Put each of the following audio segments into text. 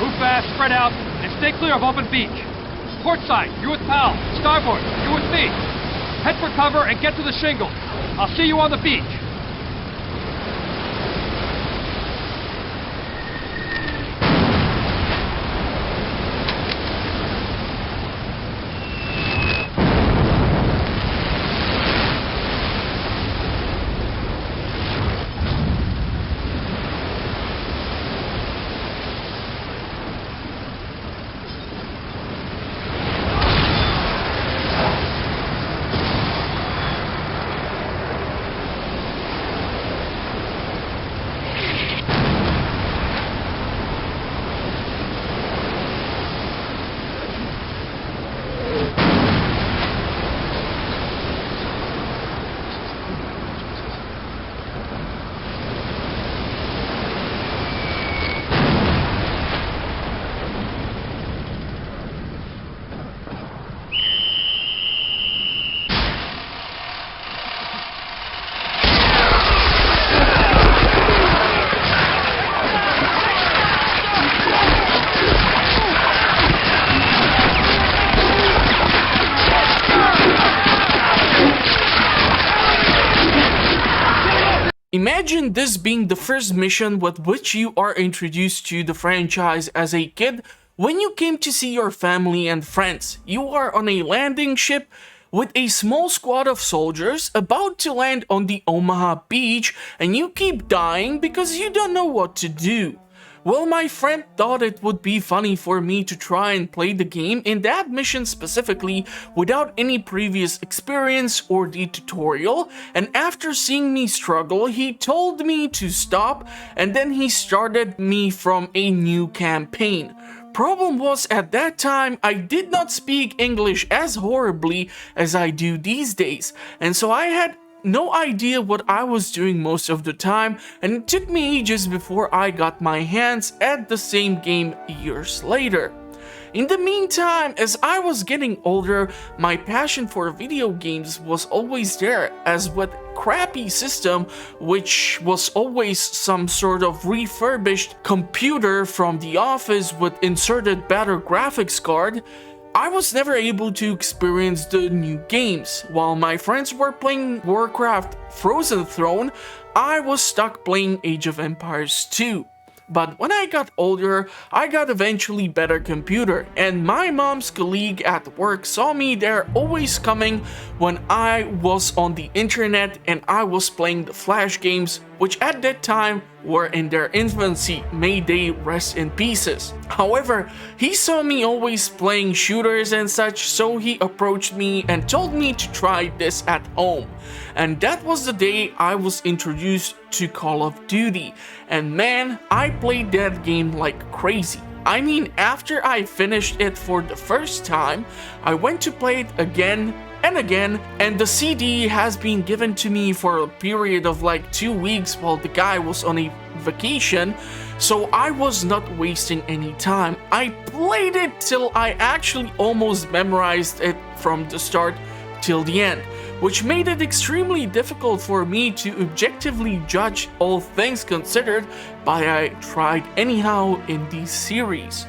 Move fast, spread out, and stay clear of open beach. Port side, you're with Pal. Starboard, you're with me. Head for cover and get to the shingle. I'll see you on the beach. Imagine this being the first mission with which you are introduced to the franchise as a kid when you came to see your family and friends. You are on a landing ship with a small squad of soldiers about to land on the Omaha beach, and you keep dying because you don't know what to do. Well, my friend thought it would be funny for me to try and play the game in that mission specifically without any previous experience or the tutorial, and after seeing me struggle, he told me to stop, and then he started me from a new campaign. Problem was, at that time, I did not speak English as horribly as I do these days, and so I had no idea what I was doing most of the time, and it took me ages before I got my hands at the same game years later. In the meantime, as I was getting older, my passion for video games was always there, as with crappy system, which was always some sort of refurbished computer from the office with inserted better graphics card, I was never able to experience the new games. While my friends were playing Warcraft Frozen Throne, I was stuck playing Age of Empires 2. But when I got older, I got eventually better computer, and my mom's colleague at work saw me there always coming when I was on the internet and I was playing the Flash games, which at that time were in their infancy. May they rest in pieces. However, he saw me always playing shooters and such, so he approached me and told me to try this at home. And that was the day I was introduced to Call of Duty. And man, I played that game like crazy. I mean, after I finished it for the first time, I went to play it again and again, and the CD has been given to me for a period of like 2 weeks while the guy was on a vacation, so I was not wasting any time. I played it till I actually almost memorized it from the start till the end, which made it extremely difficult for me to objectively judge all things considered, but I tried anyhow in this series.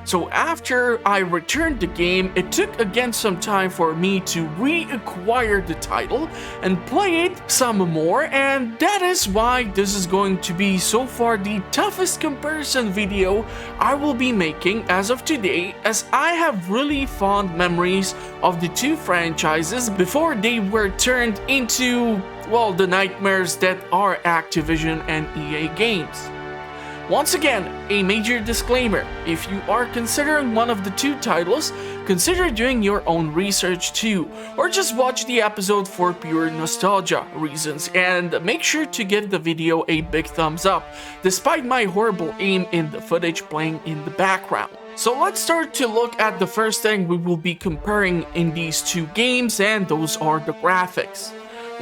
So after I returned the game, it took again some time for me to reacquire the title and play it some more, and that is why this is going to be so far the toughest comparison video I will be making as of today, as I have really fond memories of the two franchises before they were turned into, well, the nightmares that are Activision and EA games. Once again, a major disclaimer: if you are considering one of the two titles, consider doing your own research too, or just watch the episode for pure nostalgia reasons, and make sure to give the video a big thumbs up, despite my horrible aim in the footage playing in the background. So let's start to look at the first thing we will be comparing in these two games, and those are the graphics.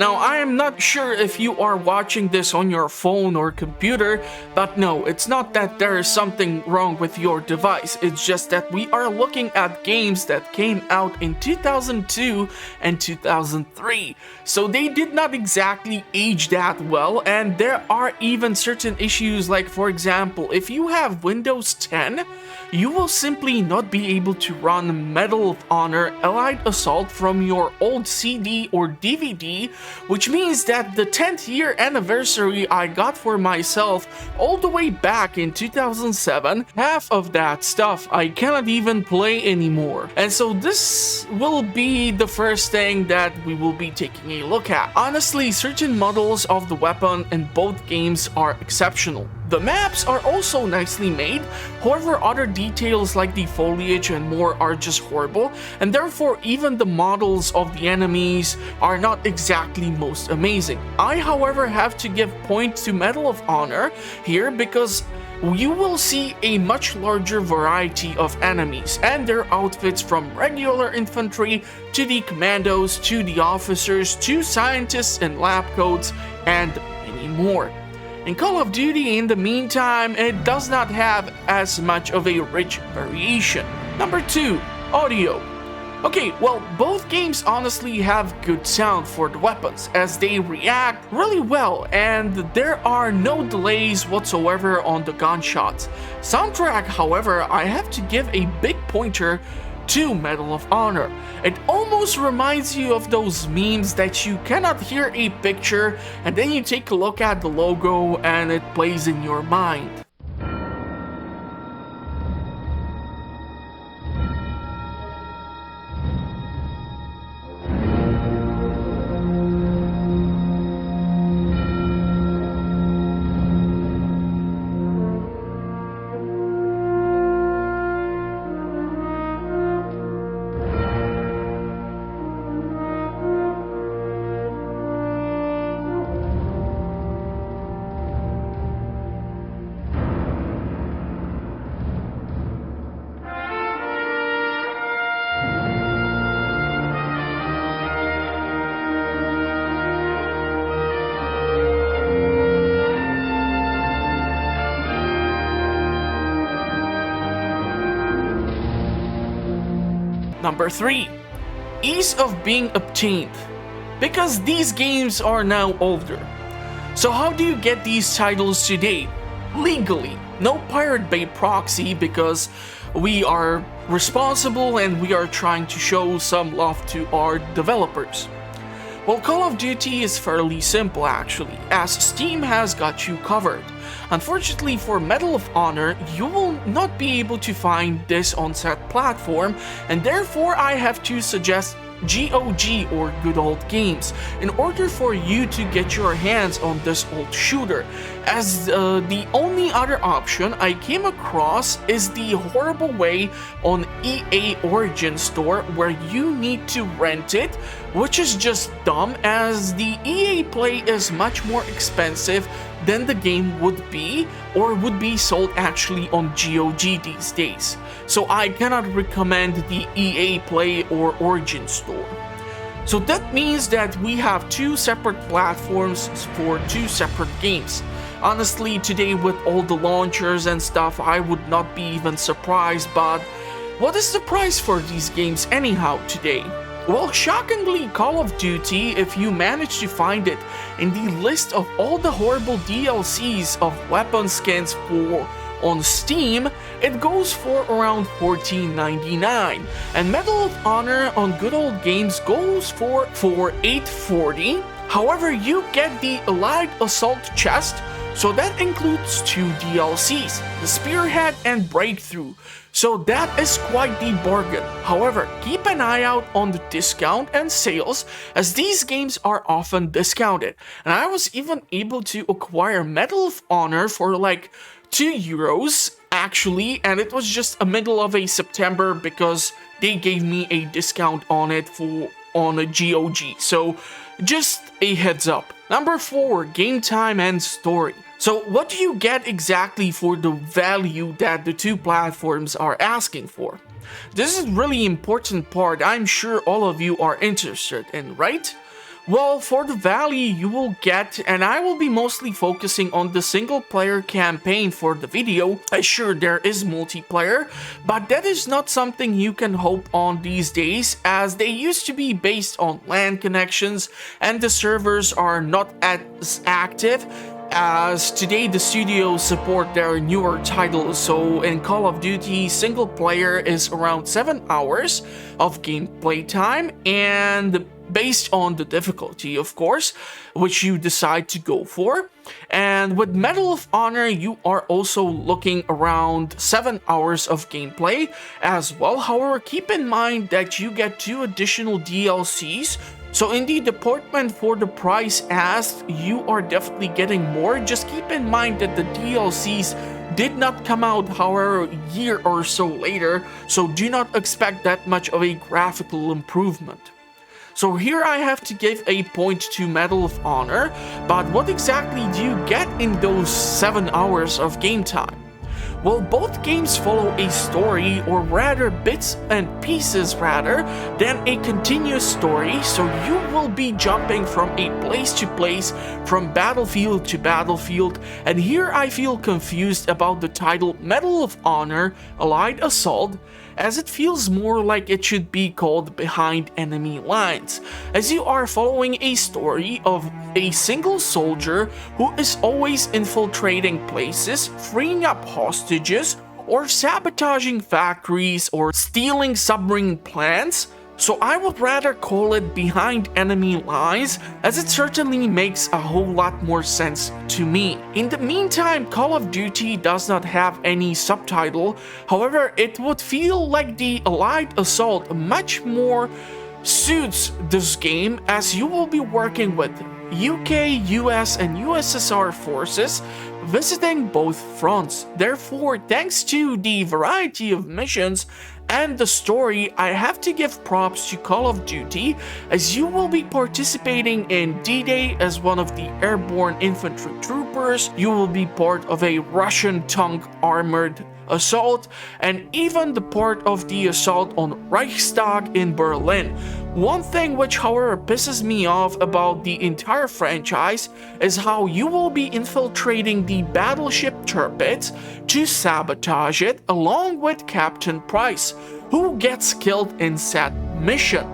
Now, I am not sure if you are watching this on your phone or computer, but no, it's not that there is something wrong with your device. It's just that we are looking at games that came out in 2002 and 2003. So they did not exactly age that well, and there are even certain issues like, for example, if you have Windows 10, you will simply not be able to run Medal of Honor Allied Assault from your old CD or DVD, which means that the 10th year anniversary I got for myself all the way back in 2007, half of that stuff I cannot even play anymore. And so this will be the first thing that we will be taking a look at. Honestly, certain models of the weapon in both games are exceptional. The maps are also nicely made, however other details like the foliage and more are just horrible, and therefore even the models of the enemies are not exactly most amazing. I however have to give points to Medal of Honor here because you will see a much larger variety of enemies and their outfits, from regular infantry to the commandos to the officers to scientists in lab coats and many more. In Call of Duty, in the meantime, it does not have as much of a rich variation. Number 2, audio. Okay, well, both games honestly have good sound for the weapons, as they react really well and there are no delays whatsoever on the gunshots. Soundtrack, however, I have to give a big pointer to Medal of Honor. It almost reminds you of those memes that you cannot hear a picture and then you take a look at the logo and it plays in your mind. Number 3, ease of being obtained, because these games are now older. So how do you get these titles today? Legally, no Pirate Bay proxy because we are responsible and we are trying to show some love to our developers. Well, Call of Duty is fairly simple actually, as Steam has got you covered. Unfortunately for Medal of Honor, you will not be able to find this on said platform, and therefore I have to suggest GOG or Good Old Games in order for you to get your hands on this old shooter, as the only other option I came across is the horrible way on EA Origin Store where you need to rent it, which is just dumb as the EA Play is much more expensive than the game would be or would be sold actually on GOG these days. So I cannot recommend the EA Play or Origin Store. So that means that we have two separate platforms for two separate games. Honestly, today with all the launchers and stuff, I would not be even surprised, but what is the price for these games anyhow today? Well, shockingly, Call of Duty, if you manage to find it in the list of all the horrible DLCs of weapon skins for on Steam, it goes for around $14.99, and Medal of Honor on Good Old Games goes for $8.40. However, you get the Allied Assault chest, so that includes two DLCs, the Spearhead and Breakthrough. So that is quite the bargain. However, keep an eye out on the discount and sales, as these games are often discounted. And I was even able to acquire Medal of Honor for like €2 actually, and it was just a middle of a September because they gave me a discount on it on a GOG. So just a heads up. Number 4, game time and story. So what do you get exactly for the value that the two platforms are asking for? This is a really important part I'm sure all of you are interested in, right? Well, for the value you will get, and I will be mostly focusing on the single player campaign for the video. Sure, there is multiplayer, but that is not something you can hope on these days, as they used to be based on LAN connections and the servers are not as active, as today the studios support their newer titles. So in Call of Duty, single player is around 7 hours of gameplay time, and based on the difficulty, of course, which you decide to go for. And with Medal of Honor, you are also looking around 7 hours of gameplay as well. However, keep in mind that you get 2 additional DLCs. So in the department for the price asked, you are definitely getting more. Just keep in mind that the DLCs did not come out, however, a year or so later, so do not expect that much of a graphical improvement. So here I have to give a point to Medal of Honor, but what exactly do you get in those 7 hours of game time? Well, both games follow a story, or rather bits and pieces rather, than a continuous story, so you will be jumping from a place to place, from battlefield to battlefield, and here I feel confused about the title Medal of Honor Allied Assault, as it feels more like it should be called Behind Enemy Lines, as you are following a story of a single soldier who is always infiltrating places, freeing up hostages, or sabotaging factories, or stealing submarine plants. So I would rather call it Behind Enemy Lines, as it certainly makes a whole lot more sense to me. In the meantime, Call of Duty does not have any subtitle, however it would feel like the Allied Assault much more suits this game, as you will be working with UK, US and USSR forces visiting both fronts. Therefore, thanks to the variety of missions and the story, I have to give props to Call of Duty, as you will be participating in D-Day as one of the airborne infantry troopers, you will be part of a Russian tank armored assault, and even the part of the assault on Reichstag in Berlin. One thing which, however, pisses me off about the entire franchise is how you will be infiltrating the battleship Tirpitz to sabotage it, along with Captain Price, who gets killed in said mission.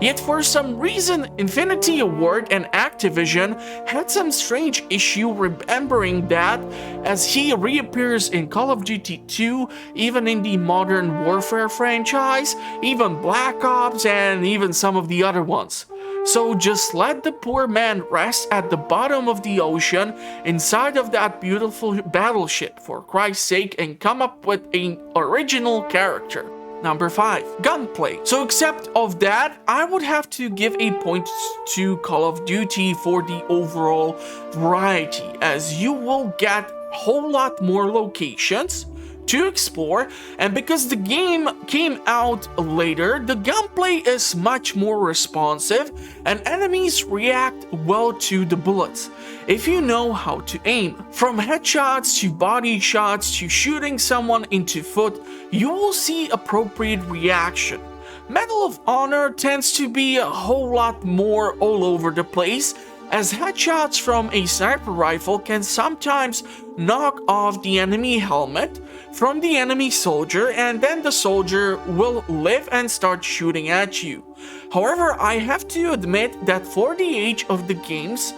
Yet for some reason, Infinity Ward and Activision had some strange issue remembering that, as he reappears in Call of Duty 2, even in the Modern Warfare franchise, even Black Ops, and even some of the other ones. So just let the poor man rest at the bottom of the ocean inside of that beautiful battleship, for Christ's sake, and come up with an original character. Number 5, Gunplay. So except of that, I would have to give a point to Call of Duty for the overall variety, as you will get a whole lot more locations to explore, and because the game came out later, the gunplay is much more responsive and enemies react well to the bullets if you know how to aim. From headshots to body shots to shooting someone into foot, you will see appropriate reaction. Medal of Honor tends to be a whole lot more all over the place, as headshots from a sniper rifle can sometimes knock off the enemy helmet from the enemy soldier, and then the soldier will live and start shooting at you. However, I have to admit that for the age of the games,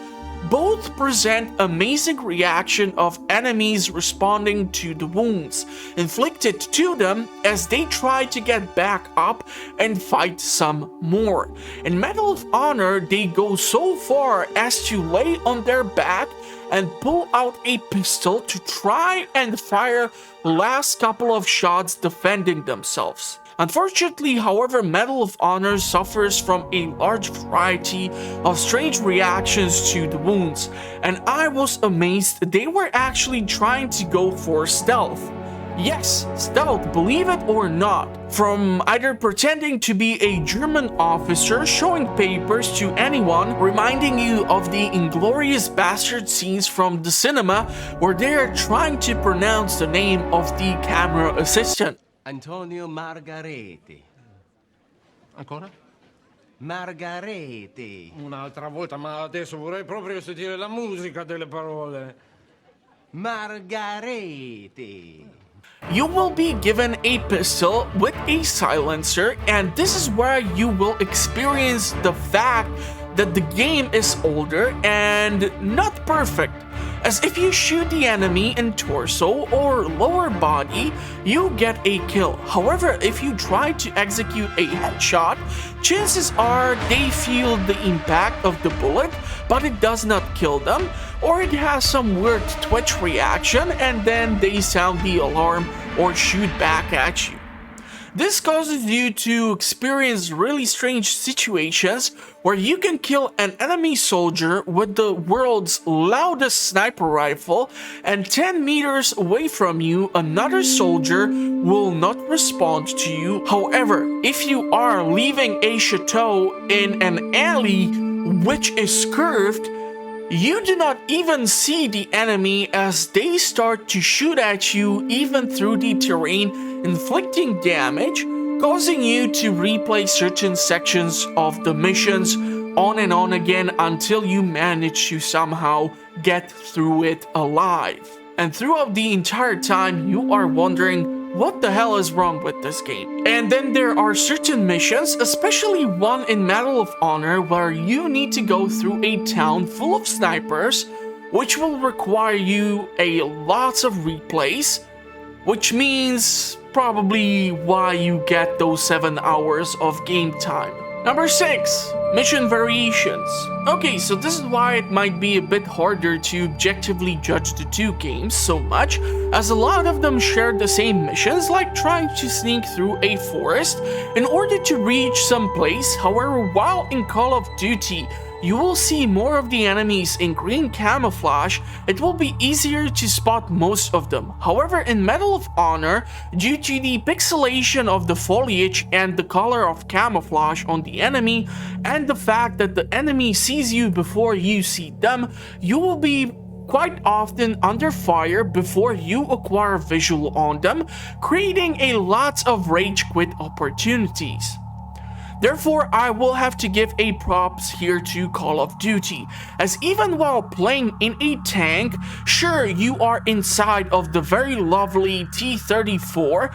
both present amazing reaction of enemies responding to the wounds inflicted to them as they try to get back up and fight some more. In Medal of Honor, they go so far as to lay on their back and pull out a pistol to try and fire last couple of shots defending themselves. Unfortunately, however, Medal of Honor suffers from a large variety of strange reactions to the wounds, and I was amazed they were actually trying to go for stealth. Yes, stealth, believe it or not. From either pretending to be a German officer showing papers to anyone, reminding you of the Inglorious Bastard scenes from the cinema where they are trying to pronounce the name of the camera assistant. Antonio Margareti. Ancora? Margarete. Un'altra volta, ma adesso vorrei proprio sentire la musica delle parole. Margarete. You will be given a pistol with a silencer, and this is where you will experience the fact that the game is older and not perfect. As if you shoot the enemy in torso or lower body, you get a kill. However, if you try to execute a headshot, chances are they feel the impact of the bullet, but it does not kill them, or it has some weird twitch reaction and then they sound the alarm or shoot back at you. This causes you to experience really strange situations where you can kill an enemy soldier with the world's loudest sniper rifle, and 10 meters away from you, another soldier will not respond to you. However, if you are leaving a chateau in an alley which is curved, you do not even see the enemy as they start to shoot at you even through the terrain, inflicting damage, causing you to replay certain sections of the missions on and on again until you manage to somehow get through it alive. And throughout the entire time, you are wondering, what the hell is wrong with this game? And then there are certain missions, especially one in Medal of Honor, where you need to go through a town full of snipers, which will require you a lots of replays, which means probably why you get those 7 hours of game time. Number 6. Mission variations. Okay, so this is why it might be a bit harder to objectively judge the two games so much, as a lot of them share the same missions, like trying to sneak through a forest in order to reach some place. However, while in Call of Duty, you will see more of the enemies in green camouflage, it will be easier to spot most of them. However, in Medal of Honor, due to the pixelation of the foliage and the color of camouflage on the enemy, and the fact that the enemy sees you before you see them, you will be quite often under fire before you acquire visual on them, creating a lot of rage quit opportunities. Therefore, I will have to give a props here to Call of Duty, as even while playing in a tank, sure, you are inside of the very lovely T-34,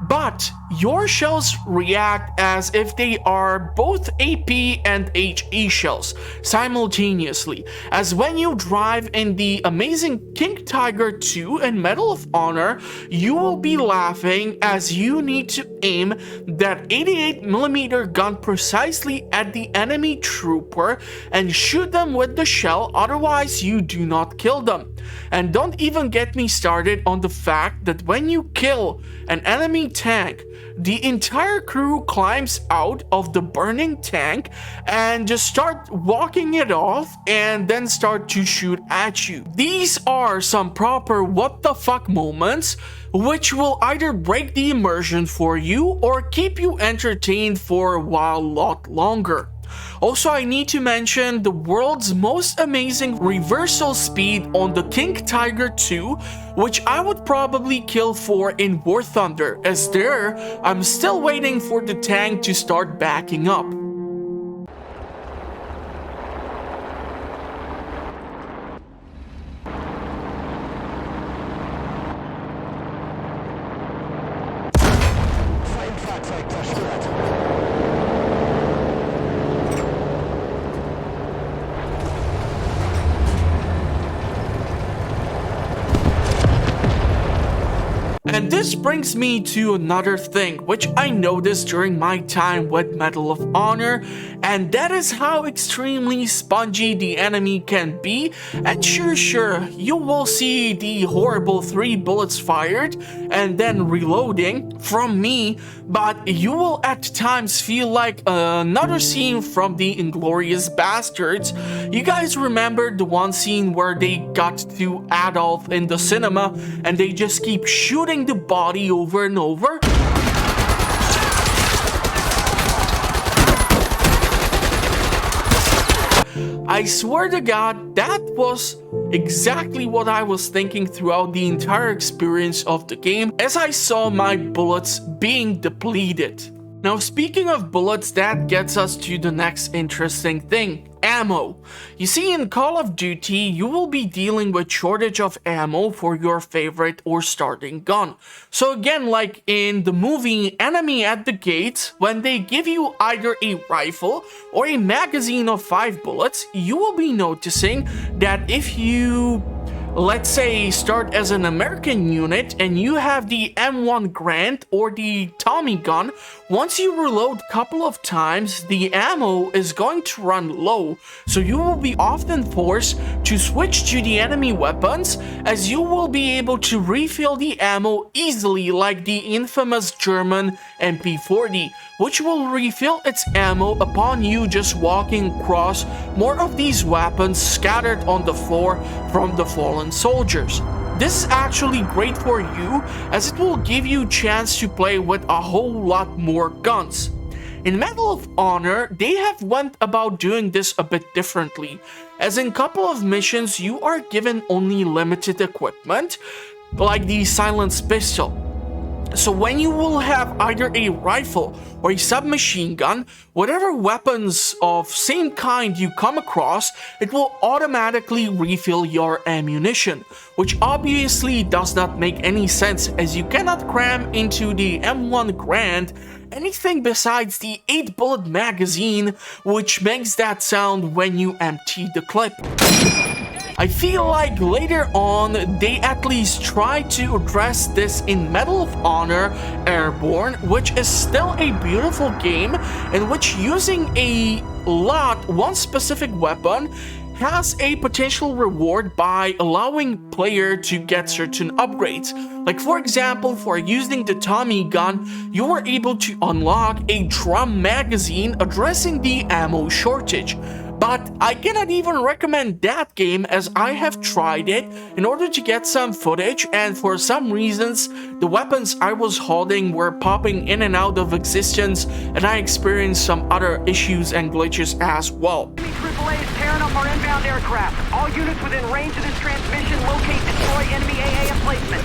but your shells react as if they are both AP and HE shells simultaneously, as when you drive in the amazing King Tiger 2 and Medal of Honor, you will be laughing as you need to aim that 88mm gun precisely at the enemy trooper and shoot them with the shell, otherwise you do not kill them. And don't even get me started on the fact that when you kill an enemy tank, the entire crew climbs out of the burning tank and just start walking it off and then start to shoot at you. These are some proper what the fuck moments which will either break the immersion for you or keep you entertained for a while lot longer. Also, I need to mention the world's most amazing reversal speed on the King Tiger 2, which I would probably kill for in War Thunder, as there, I'm still waiting for the tank to start backing up. And this brings me to another thing which I noticed during my time with Medal of Honor, and that is how extremely spongy the enemy can be. And sure, you will see the horrible 3 bullets fired and then reloading from me, but you will at times feel like another scene from the Inglourious Bastards. You guys remember the one scene where they got to Adolf in the cinema and they just keep shooting the body over and over? I swear to God, that was exactly what I was thinking throughout the entire experience of the game as I saw my bullets being depleted. Now, speaking of bullets, that gets us to the next interesting thing. Ammo. You see, in Call of Duty, you will be dealing with shortage of ammo for your favorite or starting gun. So again, like in the movie Enemy at the Gates, when they give you either a rifle or a magazine of 5 bullets, you will be noticing that if you, let's say, start as an American unit and you have the M1 Grant or the Tommy gun, once you reload a couple of times, the ammo is going to run low, so you will be often forced to switch to the enemy weapons, as you will be able to refill the ammo easily, like the infamous German MP40, which will refill its ammo upon you just walking across more of these weapons scattered on the floor from the fallen soldiers. This is actually great for you, as it will give you a chance to play with a whole lot more guns. In Medal of Honor, they have went about doing this a bit differently, as in a couple of missions you are given only limited equipment, like the silenced pistol. So when you will have either a rifle or a submachine gun, whatever weapons of same kind you come across, it will automatically refill your ammunition, which obviously does not make any sense, as you cannot cram into the M1 Grant anything besides the 8-bullet magazine, which makes that sound when you empty the clip. I feel like later on they at least try to address this in Medal of Honor Airborne, which is still a beautiful game in which using one specific weapon has a potential reward by allowing player to get certain upgrades. Like for example, for using the Tommy gun, you were able to unlock a drum magazine addressing the ammo shortage. But I cannot even recommend that game, as I have tried it in order to get some footage, and for some reasons the weapons I was holding were popping in and out of existence, and I experienced some other issues and glitches as well. Enemy AAA is tearing up our inbound aircraft. All units within range of this transmission, locate, destroy enemy AA emplacement.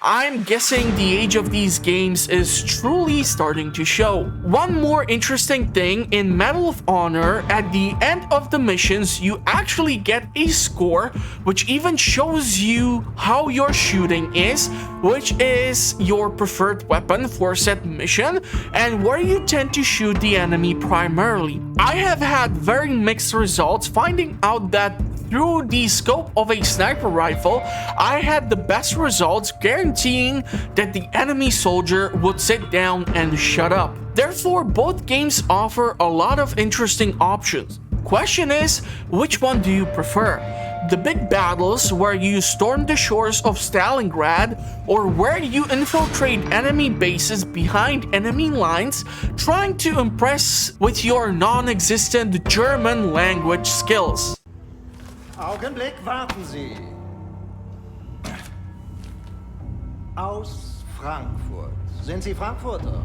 I'm guessing the age of these games is truly starting to show. One more interesting thing, in Medal of Honor, at the end of the missions, you actually get a score, which even shows you how your shooting is, which is your preferred weapon for said mission, and where you tend to shoot the enemy primarily. I have had very mixed results, finding out that through the scope of a sniper rifle, I had the best results, guaranteeing that the enemy soldier would sit down and shut up. Therefore, both games offer a lot of interesting options. Question is, which one do you prefer? The big battles where you storm the shores of Stalingrad, or where you infiltrate enemy bases behind enemy lines, trying to impress with your non-existent German language skills? Augenblick, warten Sie. Aus Frankfurt. Sind Sie Frankfurter?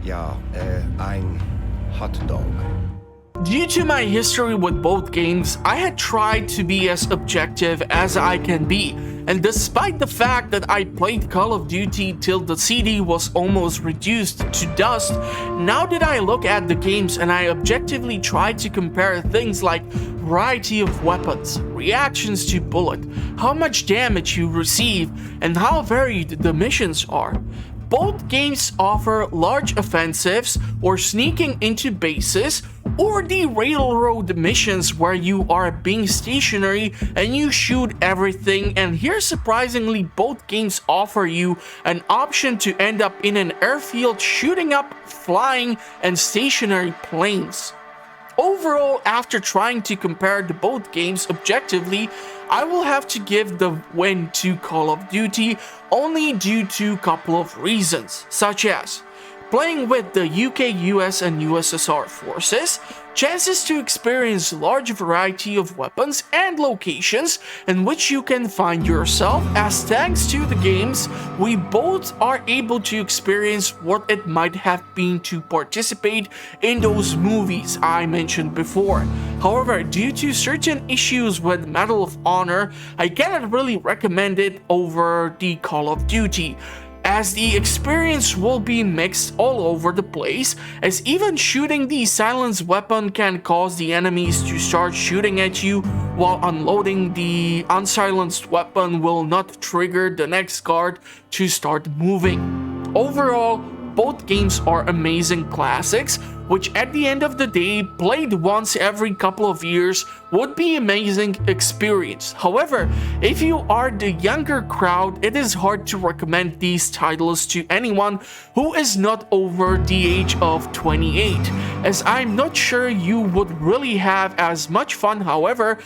Ja, ein Hotdog. Due to my history with both games, I had tried to be as objective as I can be, and despite the fact that I played Call of Duty till the CD was almost reduced to dust, now that I look at the games and I objectively try to compare things like variety of weapons, reactions to bullet, how much damage you receive, and how varied the missions are. Both games offer large offensives or sneaking into bases, or the railroad missions where you are being stationary and you shoot everything, and here surprisingly both games offer you an option to end up in an airfield shooting up flying and stationary planes. Overall, after trying to compare the both games objectively, I will have to give the win to Call of Duty only due to a couple of reasons, such as playing with the UK, US, and USSR forces, chances to experience large variety of weapons and locations in which you can find yourself, as thanks to the games, we both are able to experience what it might have been to participate in those movies I mentioned before. However, due to certain issues with Medal of Honor, I cannot really recommend it over the Call of Duty, as the experience will be mixed all over the place, as even shooting the silenced weapon can cause the enemies to start shooting at you, while unloading the unsilenced weapon will not trigger the next guard to start moving. Overall, both games are amazing classics, which at the end of the day, played once every couple of years, would be amazing experience. However, if you are the younger crowd, it is hard to recommend these titles to anyone who is not over the age of 28, as I'm not sure you would really have as much fun. However,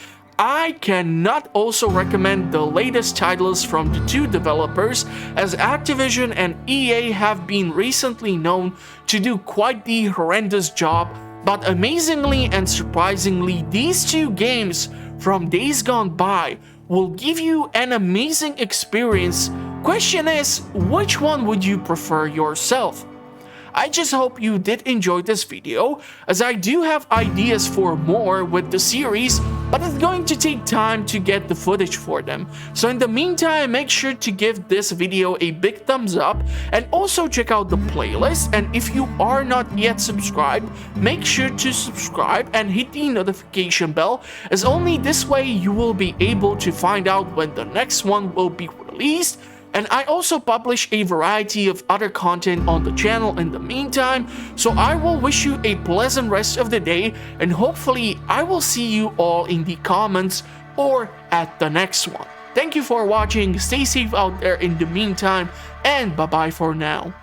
I cannot also recommend the latest titles from the two developers, as Activision and EA have been recently known to do quite the horrendous job, but amazingly and surprisingly, these two games from days gone by will give you an amazing experience. Question is, which one would you prefer yourself? I just hope you did enjoy this video, as I do have ideas for more with the series, but it's going to take time to get the footage for them. So in the meantime, make sure to give this video a big thumbs up, and also check out the playlist, and if you are not yet subscribed, make sure to subscribe and hit the notification bell, as only this way you will be able to find out when the next one will be released. And I also publish a variety of other content on the channel in the meantime, so I will wish you a pleasant rest of the day, and hopefully I will see you all in the comments or at the next one. Thank you for watching, stay safe out there in the meantime, and bye bye for now.